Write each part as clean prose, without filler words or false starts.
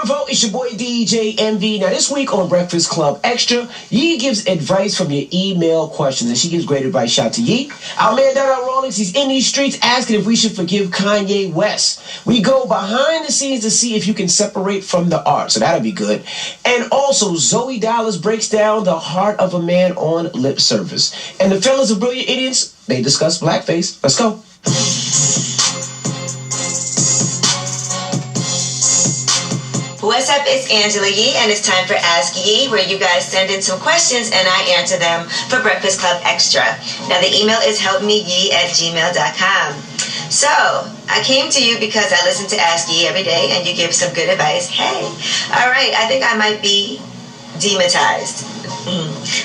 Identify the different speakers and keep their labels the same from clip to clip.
Speaker 1: vote. It's your boy DJ MV. Now this week on Breakfast Club Extra, Yee gives advice from your email questions, and she gives great advice. Shout out to Yee. Our man Donald Rawlings, he's in these streets asking if we should forgive Kanye West. We go behind the scenes to see if you can separate from the art, so that'll be good. And also, Zoe Dallas breaks down the heart of a man on lip service. And the fellas of Brilliant Idiots, they discuss blackface. Let's go.
Speaker 2: What's up, it's Angela Yee, and it's time for Ask Yee, where you guys send in some questions and I answer them for Breakfast Club Extra. Now, the email is helpmeyee@gmail.com. So, I came to you because I listen to Ask Yee every day, and you give some good advice. Hey, all right, I think I might be demonetized.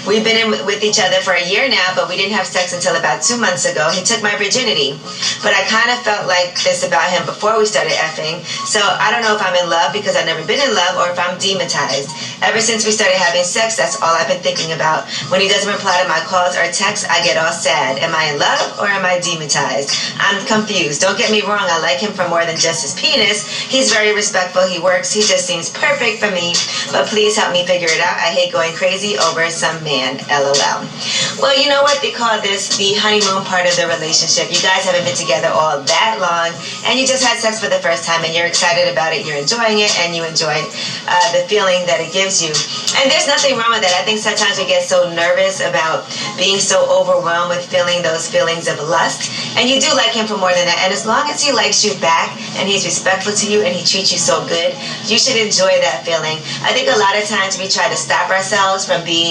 Speaker 2: We've been in with each other for a year now, but we didn't have sex until about 2 months ago. He took my virginity, but I kind of felt like this about him before we started effing, so I don't know if I'm in love because I've never been in love or if I'm demonetized. Ever since we started having sex, that's all I've been thinking about. When he doesn't reply to my calls or texts, I get all sad. Am I in love or am I demonetized? I'm confused. Don't get me wrong, I like him for more than just his penis. He's very respectful, he works, he just seems perfect for me, but please help me figure it out. I hate going crazy over some man, LOL. Well, you know what? They call this the honeymoon part of the relationship. You guys haven't been together all that long, and you just had sex for the first time, and you're excited about it, you're enjoying it, and you enjoy the feeling that it gives you. And there's nothing wrong with that. I think sometimes we get so nervous about being so overwhelmed with feeling those feelings of lust, and you do like him for more than that. And as long as he likes you back, and he's respectful to you, and he treats you so good, you should enjoy that feeling. I think a lot of times we try to stop ourselves from being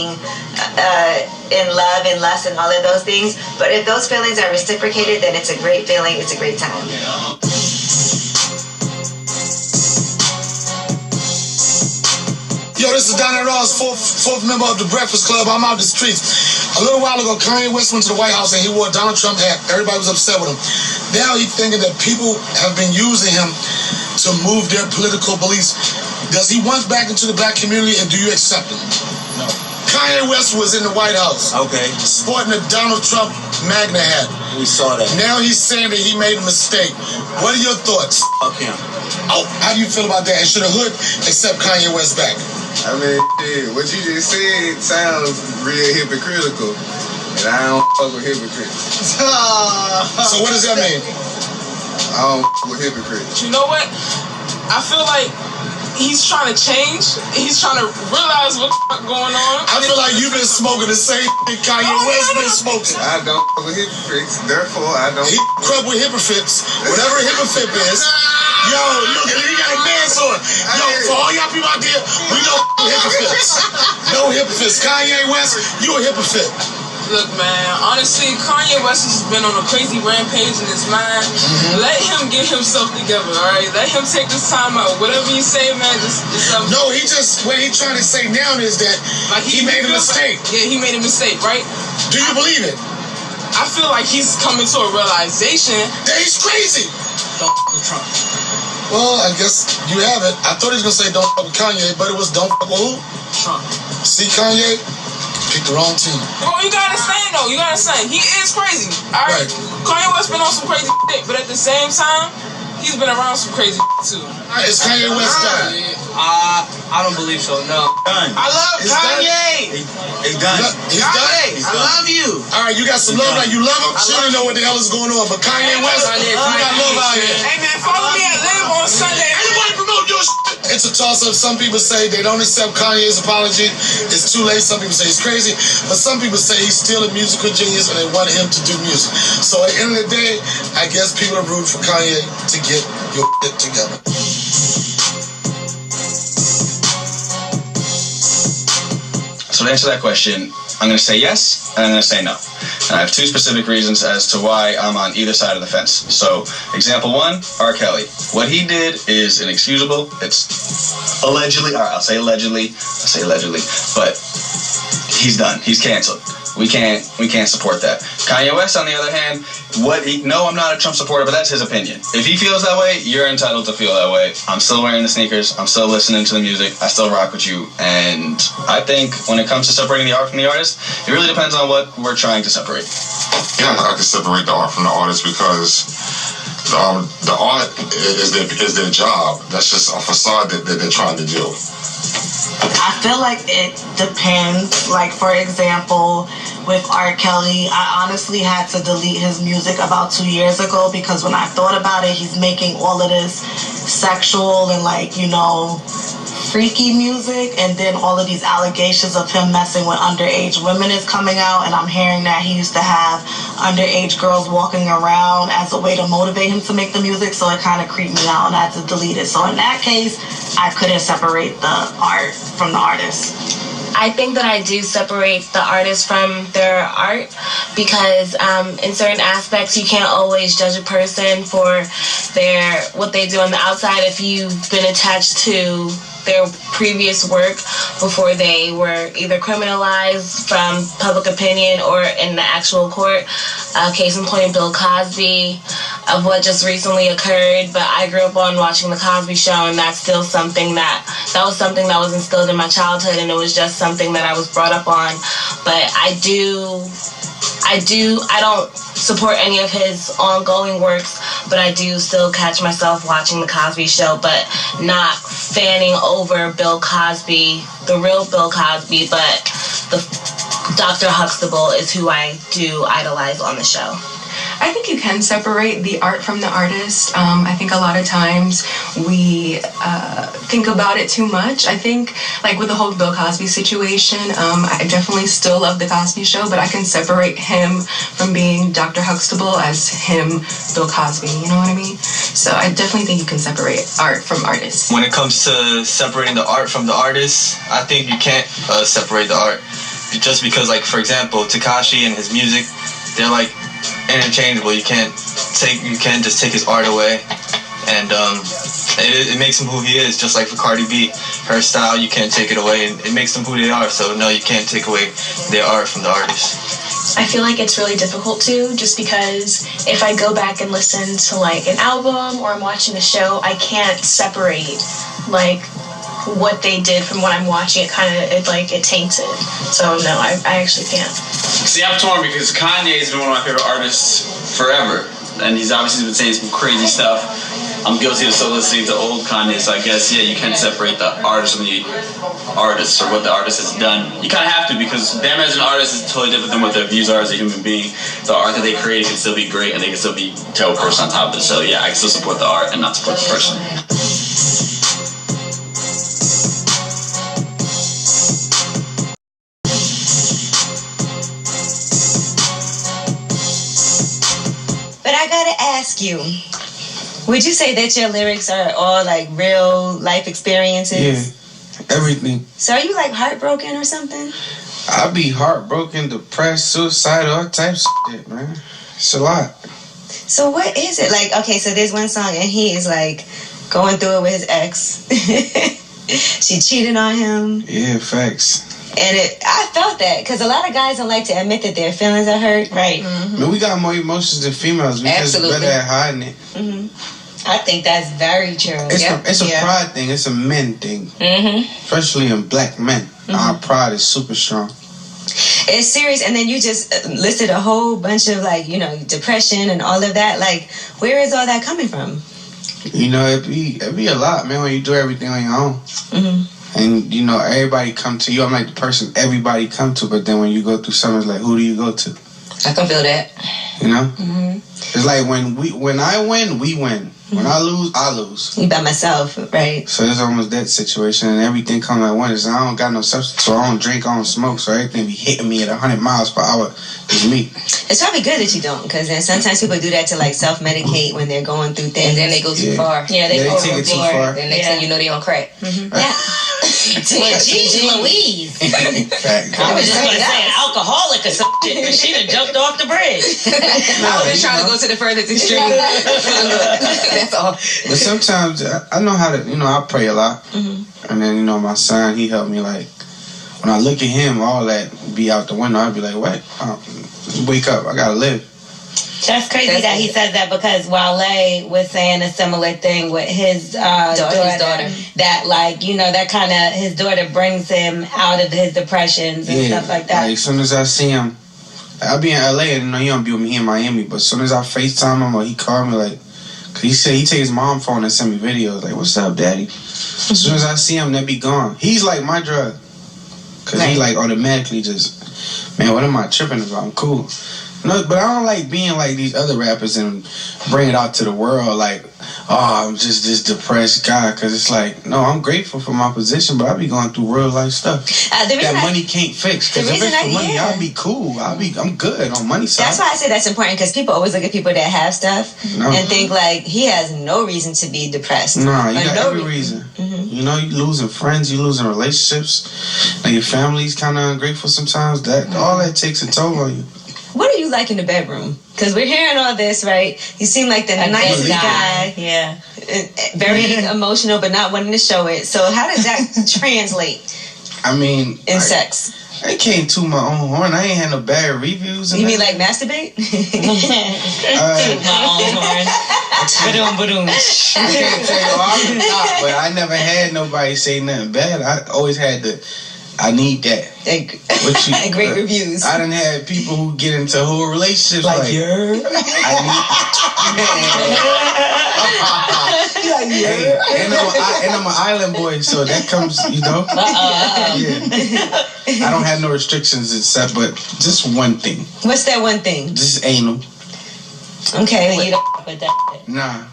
Speaker 2: in love and lust and all of those things, but if those feelings are reciprocated, then it's a great feeling, it's a great time.
Speaker 3: Yo, this is Donnie Ross, fourth member of the Breakfast Club. I'm out the streets. A little while ago, Kanye West went to the White House and he wore a Donald Trump hat. Everybody was upset with him. Now he's thinking that people have been using him to move their political beliefs. Does he want back into the black community, and do you accept him?
Speaker 4: No.
Speaker 3: Kanye West was in the White House.
Speaker 4: Okay.
Speaker 3: Sporting a Donald Trump Magna hat.
Speaker 4: We saw that.
Speaker 3: Now he's saying that he made a mistake. What are your thoughts?
Speaker 4: Fuck him.
Speaker 3: Oh, how do you feel about that? And should the hood accept Kanye West back?
Speaker 5: I mean, what you just said sounds real hypocritical, and I don't fuck with hypocrites.
Speaker 3: So what does that mean?
Speaker 5: I don't fuck with hypocrites.
Speaker 6: You know what? I feel like he's trying to change. He's trying to realize what's going on.
Speaker 3: I feel like you've been smoking the same thing Kanye West been smoking.
Speaker 5: I don't fuck with hypocrites, therefore I don't.
Speaker 3: He crap with hypocrites, whatever a hypocrite is. Yo, look, he got a man's on. Yo, for all y'all people out there, we know hypocrites. No hypocrites. Kanye West, you a hypocrite.
Speaker 6: Look, man, honestly, Kanye West has been on a crazy rampage in his mind. Let him get himself together, all right? Let him take this time out. Whatever you say, man, just
Speaker 3: No, what he's trying to say now is that like he made a mistake.
Speaker 6: Yeah, he made a mistake, right?
Speaker 3: Do you believe it?
Speaker 6: I feel like he's coming to a realization
Speaker 3: that he's crazy.
Speaker 6: Don't fuck with Trump.
Speaker 3: Well, I guess you have it. I thought he was going to say don't fuck with Kanye, but it was don't fuck with who?
Speaker 6: Trump.
Speaker 3: See, Kanye? Picked the wrong team.
Speaker 6: Well, you gotta understand though. You gotta understand. He is crazy. All right. Kanye West been on some crazy shit, but at the same time, he's been around some crazy shit too.
Speaker 3: Is Kanye West done?
Speaker 4: I don't believe so. No. Done.
Speaker 6: I love Kanye.
Speaker 4: He's done.
Speaker 3: He's done.
Speaker 6: I love you.
Speaker 3: All right, you got some love. Like you love him. She don't know what the hell is going on, but Kanye West, you got love out here.
Speaker 6: Hey man, follow me at Live on Sunday.
Speaker 3: Anybody promote your shit? It's a toss-up. Some people say they don't accept Kanye's apology. It's too late. Some people say he's crazy, but some people say he's still a musical genius and they want him to do music. So at the end of the day, I guess people are rooting for Kanye to get your shit together.
Speaker 7: So to answer that question, I'm going to say yes, and I'm going to say no. And I have two specific reasons as to why I'm on either side of the fence. So, example one, R. Kelly. What he did is inexcusable. It's allegedly, I'll say allegedly, but he's done. He's canceled. We can't support that. Kanye West, on the other hand, no, I'm not a Trump supporter, but that's his opinion. If he feels that way, you're entitled to feel that way. I'm still wearing the sneakers. I'm still listening to the music. I still rock with you. And I think when it comes to separating the art from the artist, it really depends on what we're trying to separate.
Speaker 8: Yeah, I can separate the art from the artist because The art is their job. That's just a facade that they're trying to do.
Speaker 9: I feel like it depends. Like, for example, with R. Kelly, I honestly had to delete his music about 2 years ago because when I thought about it, he's making all of this sexual and, like, you know, freaky music, and then all of these allegations of him messing with underage women is coming out, and I'm hearing that he used to have underage girls walking around as a way to motivate him to make the music, so it kind of creeped me out and I had to delete it. So in that case, I couldn't separate the art from the artist.
Speaker 10: I think that I do separate the artist from their art because in certain aspects you can't always judge a person for what they do on the outside if you've been attached to their previous work before they were either criminalized from public opinion or in the actual court. Case in point, Bill Cosby, of what just recently occurred. But I grew up on watching The Cosby Show, and that's still something that was something that was instilled in my childhood, and it was just something that I was brought up on. But I don't support any of his ongoing works, but I do still catch myself watching The Cosby Show, but not fanning over Bill Cosby, the real Bill Cosby, but the Dr. Huxtable is who I do idolize on the show.
Speaker 11: I think you can separate the art from the artist. I think a lot of times we think about it too much. I think, like with the whole Bill Cosby situation, I definitely still love The Cosby Show, but I can separate him from being Dr. Huxtable as him, Bill Cosby, you know what I mean? So I definitely think you can separate art from artists.
Speaker 4: When it comes to separating the art from the artist, I think you can't separate the art. Just because, like, for example, Tekashi and his music, they're like interchangeable. You can't just take his art away, and it makes him who he is. Just like for Cardi B, her style, you can't take it away, and it makes them who they are. So no, you can't take away their art from the artist.
Speaker 12: I feel like it's really difficult to, just because if I go back and listen to like an album or I'm watching a show, I can't separate like what they did from what I'm watching. It taints it. So no, I actually can't.
Speaker 13: See, I'm torn because Kanye's been one of my favorite artists forever, and he's obviously been saying some crazy stuff. I'm guilty of still listening to old Kanye, so I guess, yeah, you can't separate the artist from the artist or what the artist has done. You kind of have to, because them as an artist is totally different than what their views are as a human being. The art that they created can still be great, and they can still be tell a person on top of it. So yeah, I can still support the art and not support the person.
Speaker 2: But I gotta ask you, would you say that your lyrics are all like real life experiences?
Speaker 14: Yeah, everything.
Speaker 2: So are you like heartbroken or something?
Speaker 14: I be heartbroken, depressed, suicidal, all types of shit, man. It's a lot.
Speaker 2: So what is it? Like, okay, so there's one song and he is like going through it with his ex. She cheated on him.
Speaker 14: Yeah, facts.
Speaker 2: And I felt that, because a lot of guys don't like to admit that their feelings are hurt. Right.
Speaker 14: Mm-hmm. Man, we got more emotions than females. We just better at hiding it.
Speaker 2: Mm-hmm. I think that's very true.
Speaker 14: It's a pride thing. It's a men thing. Mm-hmm. Especially in black men. Mm-hmm. Our pride is super strong.
Speaker 2: It's serious. And then you just listed a whole bunch of, like, you know, depression and all of that. Like, where is all that coming from?
Speaker 14: You know, it be a lot, man, when you do everything on your own. Mm-hmm. And, you know, everybody come to you. I'm like the person everybody come to, but then when you go through something, it's like, who do you go to?
Speaker 2: I can feel that.
Speaker 14: You know? Mm-hmm. It's like when I win, we win. When I lose, I lose.
Speaker 2: You by myself, right?
Speaker 14: So it's almost that situation, and everything comes at once. I don't got no substance, so I don't drink, I don't smoke, so everything be hitting me at 100 miles per hour. It's me.
Speaker 2: It's probably good that you don't, because then sometimes people do that to like self-medicate when they're going through things. And then they go too far. Yeah, they
Speaker 14: take it too far.
Speaker 2: Then next thing you know, they on crack. Mm-hmm. Yeah. Jeez Louise.
Speaker 15: I was just going to say an alcoholic or some shit, because she done jumped off the bridge.
Speaker 2: I was just trying to go to the furthest extreme. That's all.
Speaker 14: But sometimes I know how to, you know, I pray a lot. Mm-hmm. And then, you know, my son, he helped me. Like, when I look at him, all that be out the window, I'd be like, what? Wake up, I gotta live.
Speaker 15: That's crazy that he says that, because Wale was saying a similar thing with his daughter. That, like, you know, that kind of, his daughter brings him out of his depressions and stuff like that.
Speaker 14: Like, as soon as I see him, I'll be in LA and, you know, he don't be with me in Miami, but as soon as I FaceTime him or he call me, like, He said he takes his mom's phone and send me videos like, "What's up, daddy?" As soon as I see him, they be gone. He's like my drug, cause he like automatically just, man, what am I tripping about? I'm cool. No, but I don't like being like these other rappers and bring it out to the world like, oh, I'm just this depressed guy. Cause it's like, no, I'm grateful for my position, but I be going through real life stuff that money can't fix. Cause if it's for money, I'll be cool. I'm good on money side.
Speaker 2: That's why I say that's important, because people always look at people that have stuff and think like he has no reason to be depressed.
Speaker 14: Nah, you got every reason. You know, you losing friends, you losing relationships, and your family's kind of ungrateful sometimes. That all that takes a toll on you.
Speaker 2: What do you like in the bedroom? Because we're hearing all this, right? You seem like the nicest guy.
Speaker 15: Yeah.
Speaker 2: Very emotional, but not wanting to show it. So how does that translate?
Speaker 14: I mean,
Speaker 2: in sex?
Speaker 14: I can't toot my own horn. I ain't had no bad reviews.
Speaker 2: You mean like masturbate?
Speaker 15: Toot my own horn. Ba-doom.
Speaker 14: I can't tell you all the top, but I never had nobody say nothing bad. I always had I need that.
Speaker 2: Great reviews.
Speaker 14: I done had people who get into whole relationships like
Speaker 1: yeah.
Speaker 14: And I'm an island boy, so that comes, you know. Yeah. I don't have no restrictions except, but just one thing.
Speaker 2: What's that one thing?
Speaker 14: Just anal.
Speaker 2: Okay.
Speaker 15: So you don't put that.
Speaker 14: Nah.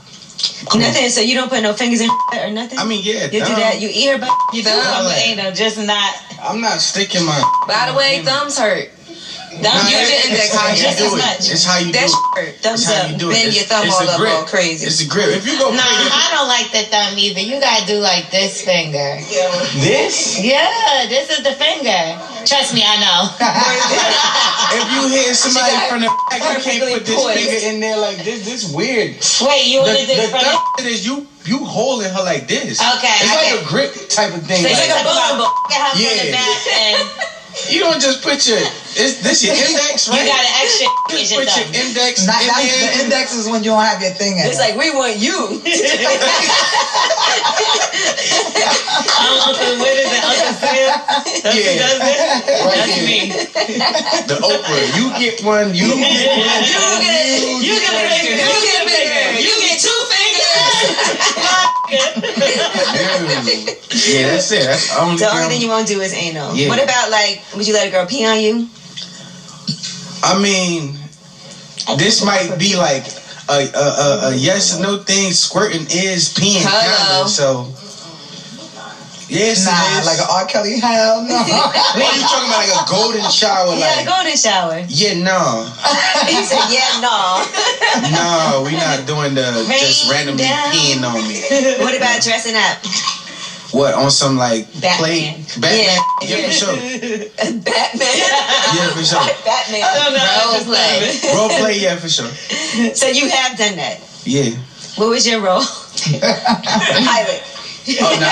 Speaker 2: Cool. Nothing. So you don't put no fingers in or nothing.
Speaker 14: I mean, yeah.
Speaker 2: You do that. You eat her butt.
Speaker 15: You do anal, just not.
Speaker 14: I'm not sticking my.
Speaker 16: By the way, thumbs hurt.
Speaker 2: Thumbs
Speaker 14: it's how you do it. It's how you do it.
Speaker 2: Thumbs up.
Speaker 16: Bend your thumb all up all crazy.
Speaker 14: It's a grip. If you go.
Speaker 15: Nah, I don't like the thumb either. You gotta do like this finger.
Speaker 14: This?
Speaker 15: Yeah, this is the finger. Trust me, I know.
Speaker 14: If you hit somebody from the back, you can't put this finger in there like this. This weird.
Speaker 15: Wait, you want to do it from the
Speaker 14: thumb is you holding her like this.
Speaker 15: Okay.
Speaker 14: It's like a grip type of thing.
Speaker 15: So
Speaker 14: like,
Speaker 15: you like her from the back and.
Speaker 14: You don't just put your this your index, right?
Speaker 15: You got an extra.
Speaker 14: Just put your index.
Speaker 17: The index is when you don't have your thing in.
Speaker 2: It's like we want you.
Speaker 15: Uncle, what is it? Uncle Sam? That's
Speaker 14: Right
Speaker 15: me.
Speaker 14: The Oprah. You get one. You get one.
Speaker 15: You get a finger. You get a finger. You get two fingers.
Speaker 14: Yeah, that's it. That's the only
Speaker 2: thing you won't do is anal.
Speaker 14: Yeah.
Speaker 2: What about like, would you let a girl pee on you?
Speaker 14: I mean, this might be like a yes or no thing. Squirting is peeing, kind of. So yes,
Speaker 17: nah,
Speaker 14: it is.
Speaker 17: like an R. Kelly. Hell no.
Speaker 14: What are you talking about? Like a golden shower?
Speaker 2: Yeah,
Speaker 14: like
Speaker 2: golden shower.
Speaker 14: Yeah, no.
Speaker 2: He said, yeah, no.
Speaker 14: No, we not doing the just randomly peeing on me.
Speaker 2: What about dressing up?
Speaker 14: What, on some like
Speaker 2: Batman?
Speaker 14: Batman? Yeah, for sure.
Speaker 2: Batman?
Speaker 14: Yeah, for sure.
Speaker 2: Batman.
Speaker 16: Role play.
Speaker 14: Role play, yeah, for sure.
Speaker 2: So you have done that?
Speaker 14: Yeah.
Speaker 2: What was your role? Pilot.
Speaker 14: Oh no.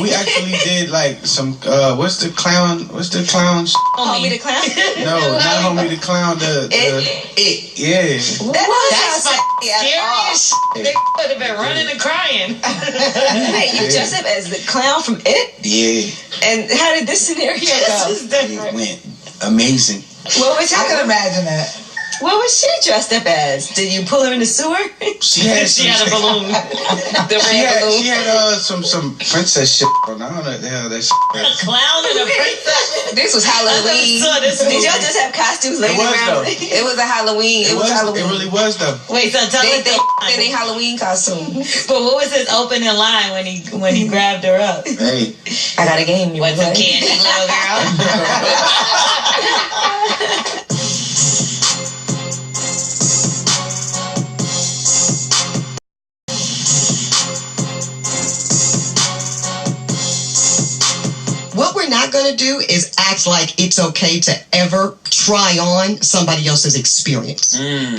Speaker 14: We actually did like some what's the clown
Speaker 2: Homie the Clown?
Speaker 14: No, not Homie the Clown, the It. Yeah.
Speaker 15: That's serious. They could have been running and crying.
Speaker 2: Hey, you dressed up as the clown from It?
Speaker 14: Yeah.
Speaker 2: And how did this scenario go?
Speaker 14: It went amazing.
Speaker 2: What was
Speaker 17: I can imagine that.
Speaker 2: What was she dressed up as? Did you pull her in the sewer?
Speaker 14: She had
Speaker 15: a balloon.
Speaker 14: She had some princess shit on. I don't know what the hell that shit
Speaker 15: was. A clown and a princess.
Speaker 16: This was Halloween.
Speaker 2: Did y'all just have costumes laying around?
Speaker 16: It was a Halloween. It was Halloween.
Speaker 14: It really was though.
Speaker 15: Wait, so tell us
Speaker 16: in a Halloween costume.
Speaker 15: But what was his opening line when he grabbed her up?
Speaker 14: Hey,
Speaker 16: I got a game. You
Speaker 15: want some candy, little girl?
Speaker 18: What we're not going to do is act like it's okay to ever try on somebody else's experience.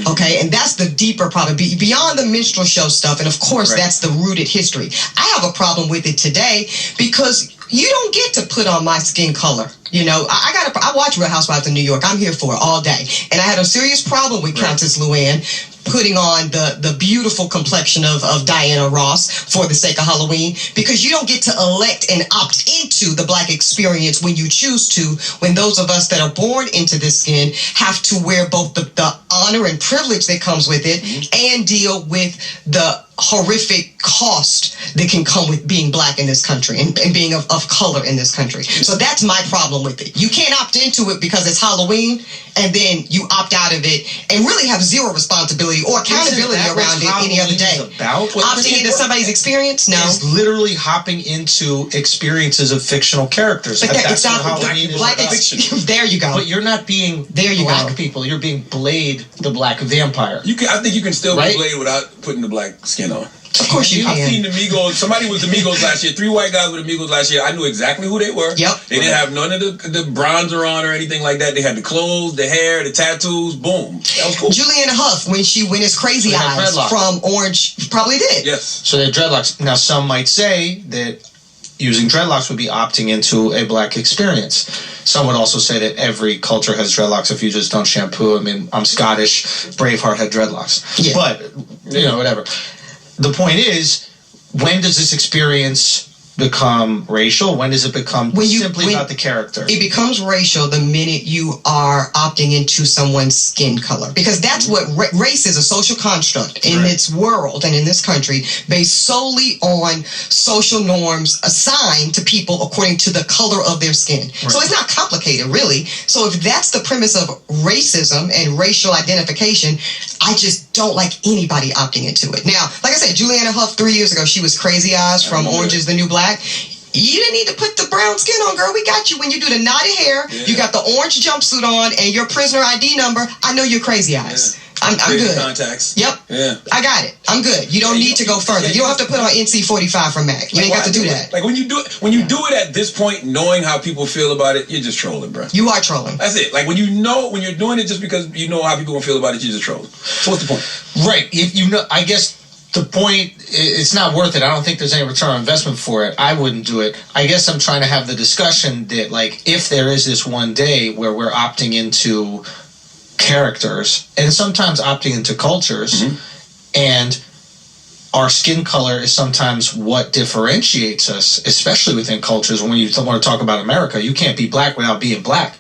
Speaker 18: Okay? And that's the deeper problem. Beyond the minstrel show stuff, and of course, that's the rooted history. I have a problem with it today because you don't get to put on my skin color. You know, I watch Real Housewives of New York. I'm here for it all day. And I had a serious problem with Countess Luann putting on the beautiful complexion of Diana Ross for the sake of Halloween, because you don't get to elect and opt into the Black experience experience when you choose to, when those of us that are born into this skin have to wear both the honor and privilege that comes with it and deal with the horrific cost that can come with being black in this country and being of color in this country. So that's my problem with it. You can't opt into it because it's Halloween and then you opt out of it and really have zero responsibility or accountability around it any other day. Opting into somebody's experience? No.
Speaker 19: It's literally hopping into experiences of fictional characters.
Speaker 18: But
Speaker 19: That's
Speaker 18: not
Speaker 19: what Halloween is
Speaker 18: black
Speaker 19: about.
Speaker 18: There you go.
Speaker 19: But you're not being black people. You're being Blade, the black vampire.
Speaker 20: I think you can still
Speaker 19: Right?
Speaker 20: be Blade without putting the black skin on.
Speaker 18: Of course you
Speaker 20: I've
Speaker 18: can.
Speaker 20: seen the Migos. Somebody was the Migos last year. 3 white guys with the Migos last year. I knew exactly who they were.
Speaker 18: Yep.
Speaker 20: They didn't have none of the bronzer on or anything like that. They had the clothes, the hair, the tattoos. Boom. That was cool.
Speaker 18: Juliana Huff, when she went as Crazy
Speaker 19: They had
Speaker 18: Eyes
Speaker 19: dreadlocks.
Speaker 18: from Orange, probably did.
Speaker 20: Yes.
Speaker 19: So they're dreadlocks. Now, some might say that using dreadlocks would be opting into a black experience. Some would also say that every culture has dreadlocks if you just don't shampoo. I mean, I'm Scottish. Braveheart had dreadlocks.
Speaker 18: Yeah.
Speaker 19: But, whatever. The point is, when does this experience become racial? When does it become simply about the character?
Speaker 18: It becomes racial the minute you are opting into someone's skin color. Because that's what race is, a social construct in its world and in this country based solely on social norms assigned to people according to the color of their skin. So it's not complicated, really. So if that's the premise of racism and racial identification, I just don't like anybody opting into it. Now, like I said, Juliana Huff 3 years ago, she was Crazy Eyes from Orange is the New Black. You didn't need to put the brown skin on, girl. We got you. When you do the knotted hair, you got the orange jumpsuit on, and your prisoner ID number, I know you're Crazy Eyes. I'm good.
Speaker 20: Contacts.
Speaker 18: Yep.
Speaker 20: Yeah.
Speaker 18: I got it. I'm good. You don't need to go further. You don't have to put on NC45 from Mac. You ain't got to do that.
Speaker 20: Like when you do it at this point, knowing how people feel about it, you're just trolling, bro.
Speaker 18: You are trolling.
Speaker 20: That's it. Like when you're doing it just because you know how people will feel about it, you're just trolling. So what's the point?
Speaker 19: Right. I guess the point, it's not worth it. I don't think there's any return on investment for it. I wouldn't do it. I guess I'm trying to have the discussion that, like, if there is this one day where we're opting into characters and sometimes opting into cultures, and our skin color is sometimes what differentiates us, especially within cultures. When you want to talk about America, you can't be black without being black.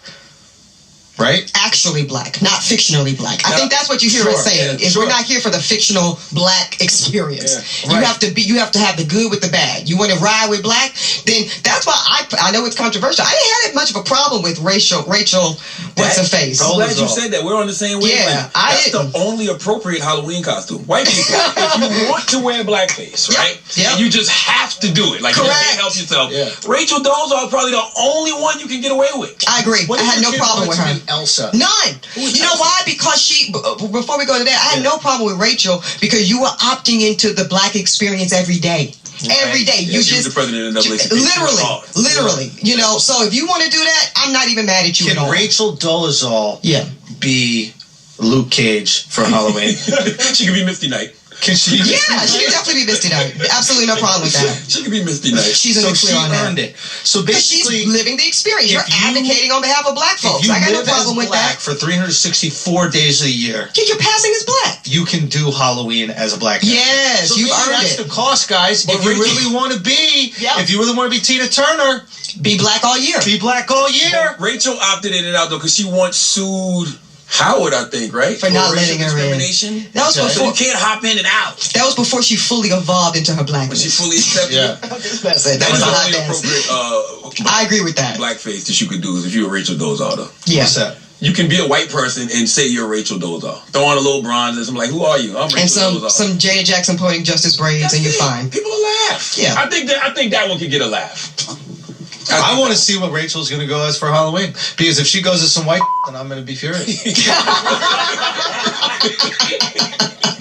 Speaker 19: Right?
Speaker 18: Actually black, not fictionally black. I think that's what you hear us saying. Is we're not here for the fictional black experience. You have to have the good with the bad. You want to ride with black, then that's why I know it's controversial. I didn't have that much of a problem with Rachel what's her face.
Speaker 20: I'm glad you said that. We're on the same wavelength.
Speaker 18: Yeah,
Speaker 20: that's the only appropriate Halloween costume. White people, if you want to wear blackface, right? And you just have to do it. Like you can't help yourself. Rachel Dolezal is probably the only one you can get away with.
Speaker 18: I agree. I had no problem with her.
Speaker 19: Elsa.
Speaker 18: None. You know why? Because before we go to that, I had no problem with Rachel because you were opting into the black experience every day. Every day. You
Speaker 20: she was
Speaker 18: just
Speaker 20: the president of NAACP.
Speaker 18: literally. So if you want to do that, I'm not even mad at you at all.
Speaker 19: Can Rachel Dolezal be Luke Cage for Halloween?
Speaker 20: She could be Misty Knight.
Speaker 19: Can she?
Speaker 18: Yeah, she can definitely be Misty Knight. Absolutely no problem with that.
Speaker 20: She could be Misty Knight.
Speaker 18: She's
Speaker 19: so
Speaker 18: clear on that.
Speaker 19: earned it. So basically,
Speaker 18: she's living the experience. You're advocating on behalf of black folks. I got no problem with that.
Speaker 19: For 364 days a year.
Speaker 18: Yeah, you're passing as black.
Speaker 19: You can do Halloween as a black.
Speaker 18: Yes,
Speaker 19: so
Speaker 18: you've earned
Speaker 19: that's
Speaker 18: it.
Speaker 19: the cost, guys. If you really want to be, if you really want to be Tina Turner,
Speaker 18: be black all year.
Speaker 19: Be black all year.
Speaker 20: But Rachel opted in and out though because she once sued Howard, I think, right?
Speaker 18: For not letting her in. That was before.
Speaker 20: So you can't hop in and out.
Speaker 18: That was before she fully evolved into her blackness.
Speaker 20: When she fully accepted it.
Speaker 18: That was a hot
Speaker 20: the
Speaker 18: dance.
Speaker 20: appropriate
Speaker 18: I agree with that.
Speaker 20: blackface that you could do is if you were Rachel Dolezal, though.
Speaker 18: Yeah.
Speaker 19: What's that?
Speaker 20: You can be a white person and say you're Rachel Dolezal. Throw on a little bronze and I'm like, who are you? I'm Rachel Dolezal.
Speaker 18: Some Janet Jackson poetic justice braids and you're fine.
Speaker 20: People will laugh.
Speaker 18: Yeah.
Speaker 20: I think that one could get a laugh.
Speaker 19: I want to see what Rachel's going to go as for Halloween. Because if she goes as some white, then I'm going to be furious.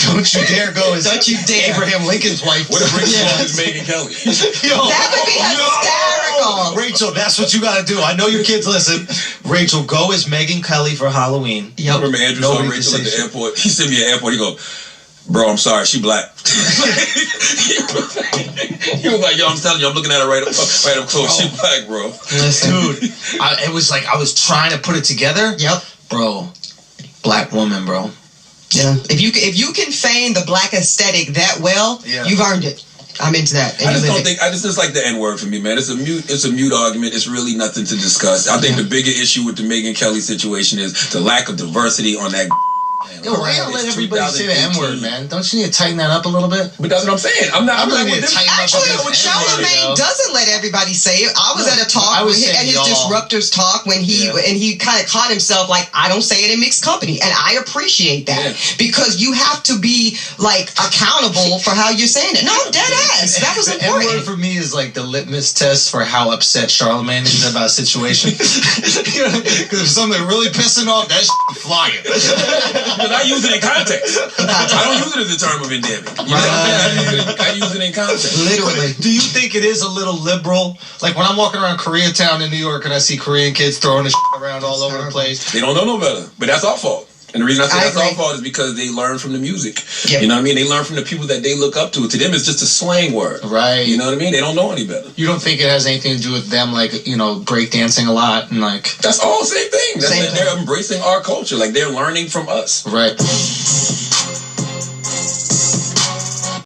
Speaker 19: Don't you dare go as Abraham Lincoln's wife.
Speaker 20: What if Rachel is Megyn Kelly?
Speaker 18: That would be hysterical.
Speaker 19: Rachel, that's what you got to do. I know your kids listen. Rachel, go as Megyn Kelly for Halloween.
Speaker 20: I remember Andrew saw Rachel at the airport. He sent me an airport. He go, bro, I'm sorry, she black. He was like, yo, I'm telling you, I'm looking at her right up close. She black, bro.
Speaker 19: Listen, dude, it was like I was trying to put it together.
Speaker 18: Yep.
Speaker 19: Bro, black woman, bro.
Speaker 18: Yeah. If you can feign the black aesthetic that well, you've earned it. I'm into that.
Speaker 20: I just don't think. I just like the N word for me, man. It's a mute argument. It's really nothing to discuss. I think the bigger issue with the Megyn Kelly situation is the lack of diversity on that.
Speaker 19: Yo, why don't let everybody say the N-word, man? Don't you need to tighten that up a little bit?
Speaker 20: But that's what I'm saying. I'm not
Speaker 18: Actually,
Speaker 20: with
Speaker 18: Charlamagne doesn't let everybody say it. I was at a talk at his Disruptors talk when he kind of caught himself like, I don't say it in mixed company, and I appreciate that because you have to be like accountable for how you're saying it. No, dead ass. That was important.
Speaker 19: N-word for me is like the litmus test for how upset Charlamagne is about a situation. Because if something really pissing off, that flying.
Speaker 20: Because I use it in context. I don't use it as a term of endearment. You know what I'm saying? I use it in context.
Speaker 19: Literally. Do you think it is a little liberal? Like when I'm walking around Koreatown in New York and I see Korean kids throwing the around all over the place.
Speaker 20: They don't know no better. But that's our fault. And the reason I say that's our fault is because they learn from the music. Yep. You know what I mean? They learn from the people that they look up to. To them, it's just a slang word.
Speaker 19: Right.
Speaker 20: You know what I mean? They don't know any better.
Speaker 19: You don't think it has anything to do with them, like, breakdancing a lot and like...
Speaker 20: That's all the same thing. They're embracing our culture. Like, they're learning from us.
Speaker 19: Right.